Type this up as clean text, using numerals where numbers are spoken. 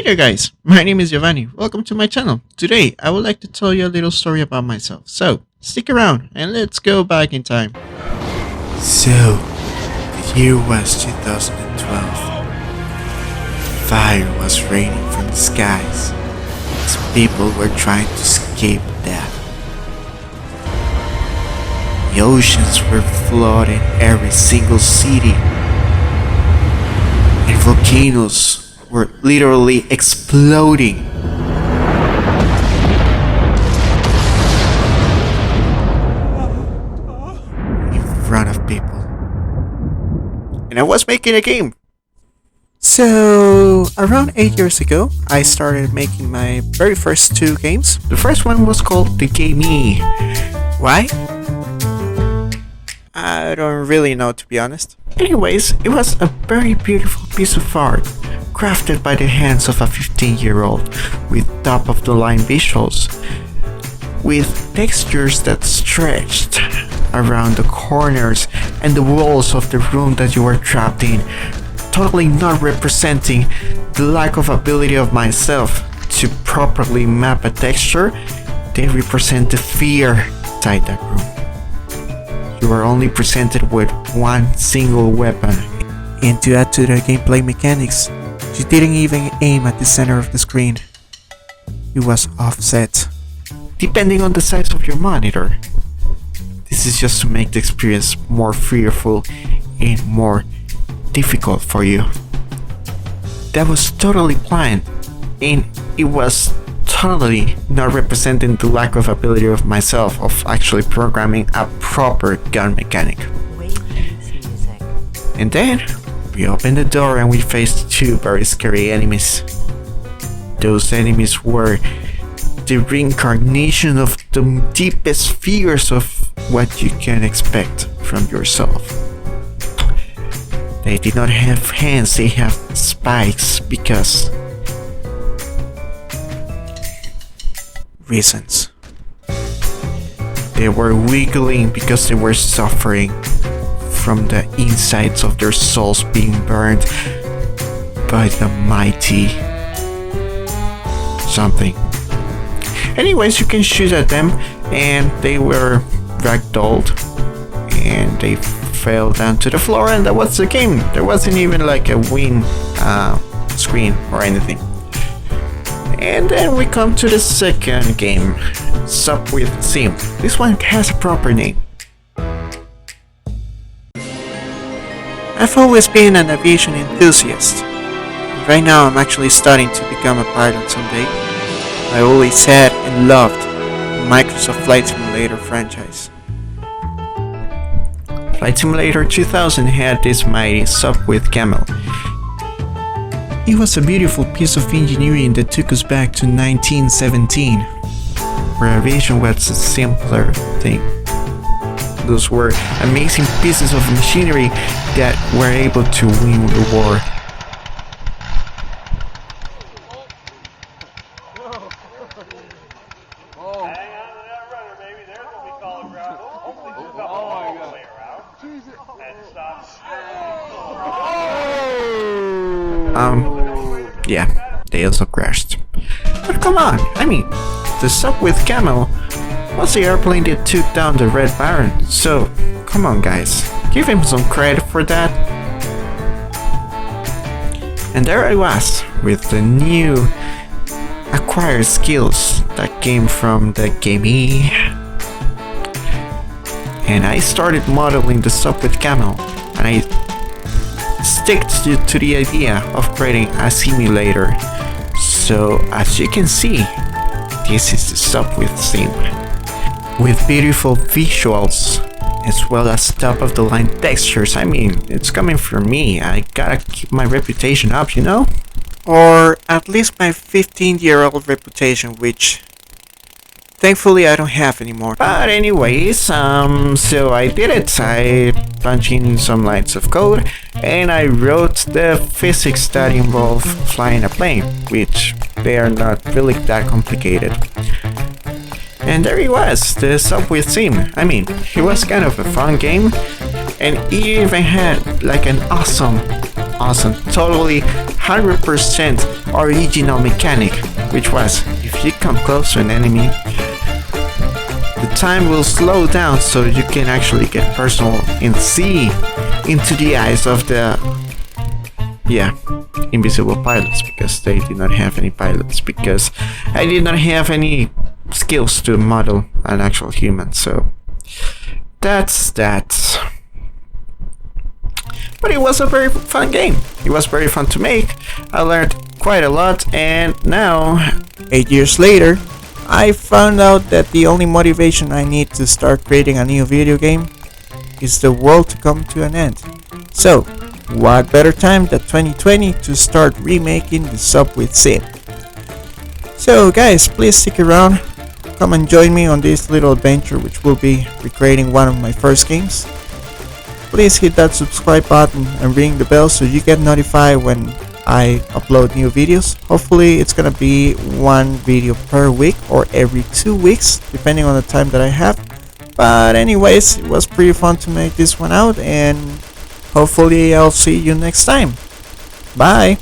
there guys, my name is Giovanni. Welcome to my channel. Today I would like to tell you a little story about myself. So stick around and let's go back in time. So, the year was 2012. Fire was raining from the skies as people were trying to escape death. The oceans were flooding every single city, and volcanoes were literally exploding. In front of people. And I was making a game. So, around 8 years ago, I started making my very first two games. The first one was called The Game. Why? I don't really know, to be honest. Anyways, it was a very beautiful piece of art, crafted by the hands of a 15-year-old, with top-of-the-line visuals, with textures that stretched around the corners and the walls of the room that you were trapped in, totally not representing the lack of ability of myself to properly map a texture. They represent the fear inside that room. You are only presented with one single weapon. And to add to the gameplay mechanics, you didn't even aim at the center of the screen. It was offset, depending on the size of your monitor. This is just to make the experience more fearful and more difficult for you. That was totally planned, and it was totally not representing the lack of ability of myself of actually programming a proper gun mechanic. And then we opened the door and we faced two very scary enemies. Those enemies were the reincarnation of the deepest fears of what you can expect from yourself. They did not have hands, they have spikes because reasons. They were wiggling because they were suffering from the insides of their souls being burned by the mighty something. Anyways, you can shoot at them and they were ragdolled and they fell down to the floor, and that was the game. There wasn't even like a win screen or anything. And then we come to the second game, Sup with Sim. This one has a proper name. I've always been an aviation enthusiast. Right now I'm actually starting to become a pilot someday. I always said and loved the Microsoft Flight Simulator franchise. Flight Simulator 2000 had this mighty Sup with Camel. It was a beautiful piece of engineering that took us back to 1917, where aviation was a simpler thing. Those were amazing pieces of machinery that were able to win the war. Yeah, they also crashed. But come on, I mean, the Sup with Camel was the airplane that took down the Red Baron, so come on guys, give him some credit for that. And there I was, with the new acquired skills that came from the game. And I started modeling the Sup with Camel, and I stick to the idea of creating a simulator. So as you can see, this is the Sup with Sim, with beautiful visuals as well as top of the line textures. I mean, it's coming from me, I gotta keep my reputation up, you know? Or at least my 15-year-old reputation, which thankfully I don't have anymore. But anyways, so I did it. I punched in some lines of code and I wrote the physics that involve flying a plane, which they are not really that complicated. And there he was, the Sup with Sim. I mean, it was kind of a fun game, and it even had like an awesome, totally 100% original mechanic, which was if you come close to an enemy, the time will slow down so you can actually get personal and see into the eyes of the invisible pilots, because they did not have any pilots, because I did not have any skills to model an actual human. So that's that. But it was a very fun game. It was very fun to make. I learned quite a lot, and now 8 years later, I found out that the only motivation I need to start creating a new video game is the world to come to an end. So, what better time than 2020 to start remaking the Subway Sim? So guys, please stick around. Come and join me on this little adventure, which will be recreating one of my first games. Please hit that subscribe button and ring the bell so you get notified when I upload new videos. Hopefully it's gonna be one video per week or every 2 weeks, depending on the time that I have. But anyways, it was pretty fun to make this one out, and hopefully I'll see you next time. Bye!